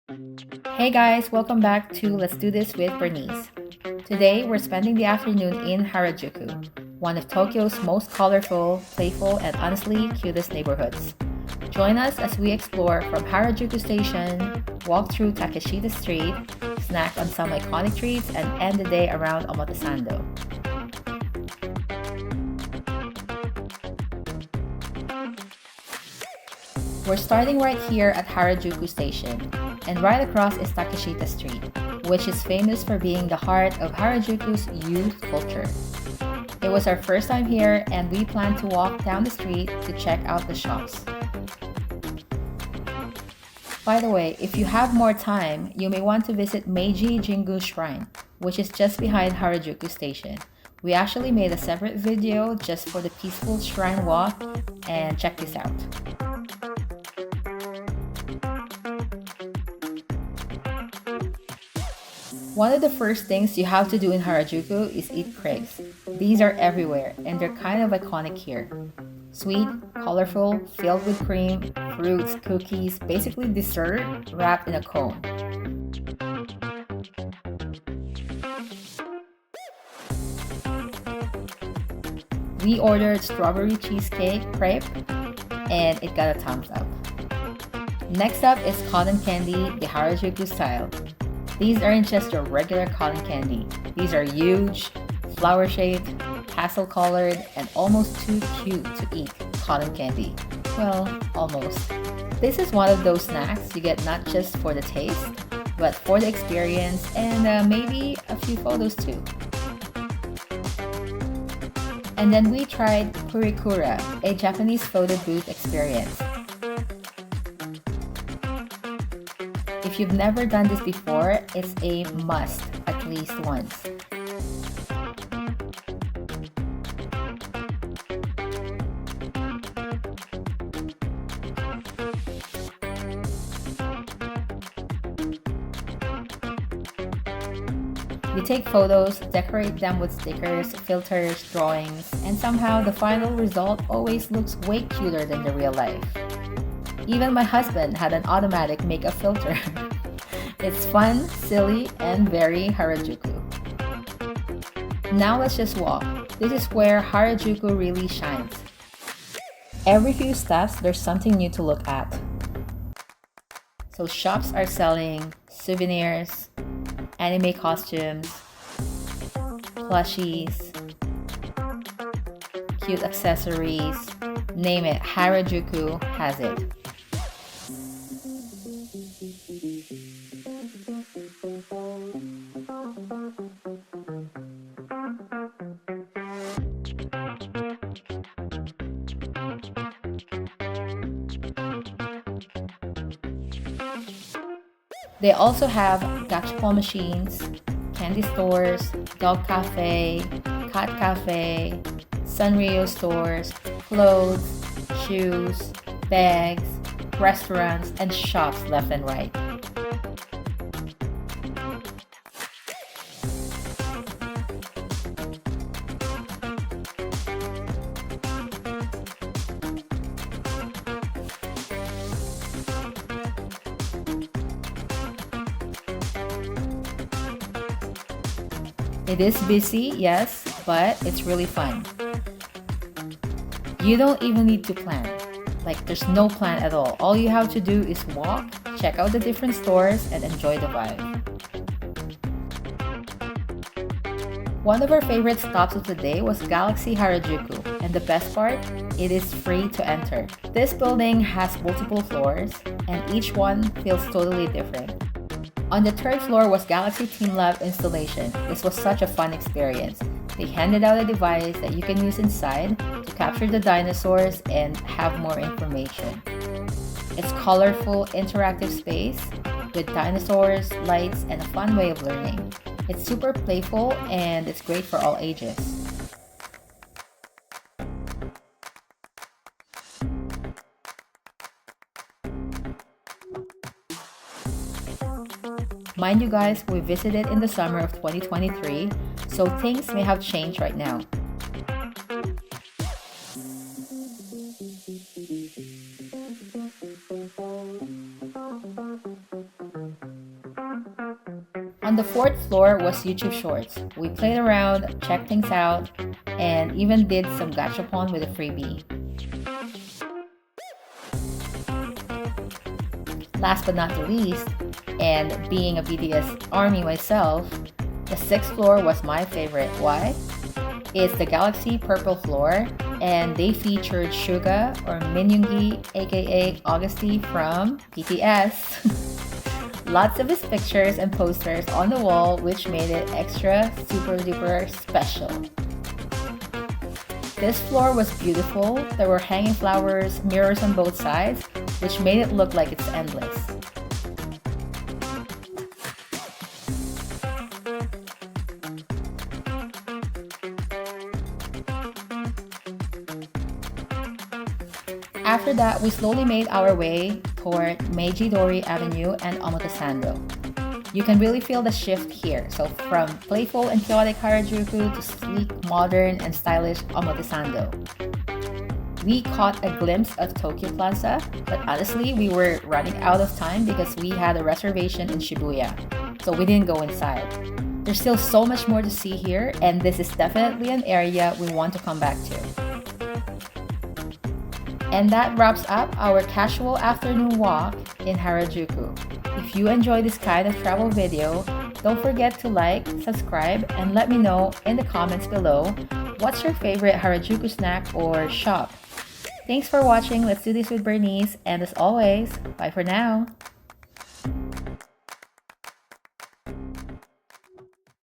Hey guys, welcome back to Let's Do This with Bernice. Today we're spending the afternoon in Harajuku, one of Tokyo's most colorful, playful, and honestly cutest neighborhoods. Join us as we explore from Harajuku Station, walk through Takeshita Street, snack on some iconic treats, and end the day around Omotesando. We're starting right here at Harajuku Station, and right across is Takeshita Street, which is famous for being the heart of Harajuku's youth culture. It was our first time here, and we plan to walk down the street to check out the shops. By the way, if you have more time, you may want to visit Meiji Jingu Shrine, which is just behind Harajuku Station. We actually made a separate video just for the peaceful shrine walk, and check this out. One of the first things you have to do in Harajuku is eat crepes. These are everywhere, and they're kind of iconic here. Sweet, colorful, filled with cream, fruits, cookies, basically dessert wrapped in a cone. We ordered strawberry cheesecake crepe, and it got a thumbs up. Next up is cotton candy, the Harajuku style. These aren't just your regular cotton candy. These are huge, flower-shaped, pastel-colored, and almost too cute to eat cotton candy. Well, almost. This is one of those snacks you get not just for the taste, but for the experience and maybe a few photos too. And then we tried Purikura, a Japanese photo booth experience. If you've never done this before, it's a must at least once. You take photos, decorate them with stickers, filters, drawings, and somehow the final result always looks way cuter than the real life. Even my husband had an automatic makeup filter. It's fun, silly, and very Harajuku. Now let's just walk. This is where Harajuku really shines. Every few steps, there's something new to look at. So shops are selling souvenirs, anime costumes, plushies, cute accessories, name it, Harajuku has it. They also have gachapon machines, candy stores, dog cafe, cat cafe, Sanrio stores, clothes, shoes, bags, restaurants, and shops left and right. It is busy, yes, but it's really fun. You don't even need to plan. Like, there's no plan at all. All you have to do is walk, check out the different stores, and enjoy the vibe. One of our favorite stops of the day was Galaxy Harajuku, and the best part, it is free to enter. This building has multiple floors, and each one feels totally different. On the third floor was Galaxy Team Lab installation. This was such a fun experience. They handed out a device that you can use inside to capture the dinosaurs and have more information. It's colorful, interactive space with dinosaurs, lights, and a fun way of learning. It's super playful and it's great for all ages. Mind you guys, we visited in the summer of 2023, so things may have changed right now. On the fourth floor was YouTube Shorts. We played around, checked things out, and even did some gachapon with a freebie. Last but not the least, and being a BTS ARMY myself, the sixth floor was my favorite. Why? It's the Galaxy purple floor, and they featured Suga or Min Yoongi, aka Augusty from BTS. Lots of his pictures and posters on the wall, which made it extra super duper special. This floor was beautiful. There were hanging flowers, mirrors on both sides, which made it look like it's endless. After that, we slowly made our way toward Meiji-dori Avenue and Omotesando. You can really feel the shift here. So from playful and chaotic Harajuku to sleek, modern, and stylish Omotesando. We caught a glimpse of Tokyo Plaza, but honestly, we were running out of time because we had a reservation in Shibuya, so we didn't go inside. There's still so much more to see here, and this is definitely an area we want to come back to. And that wraps up our casual afternoon walk in Harajuku. If you enjoy this kind of travel video, don't forget to like, subscribe, and let me know in the comments below what's your favorite Harajuku snack or shop. Thanks for watching Let's Do This with Bernice, and as always, bye for now!